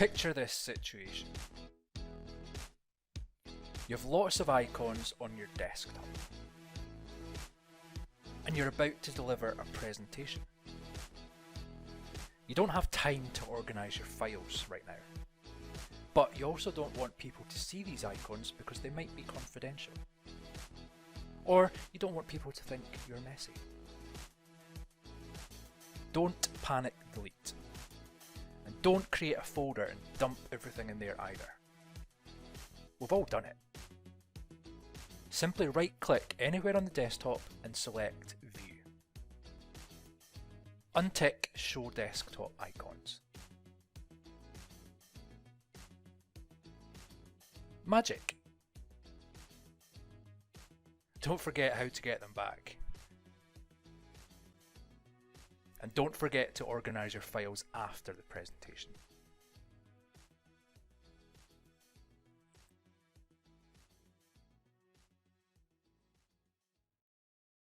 Picture this situation. You have lots of icons on your desktop, and you're about to deliver a presentation. You don't have time to organise your files right now, but you also don't want people to see these icons because they might be confidential. Or you don't want people to think you're messy. Don't panic delete. And don't create a folder and dump everything in there either. We've all done it. Simply right-click anywhere on the desktop and select View. Untick Show Desktop Icons. Magic! Don't forget how to get them back. And don't forget to organise your files after the presentation.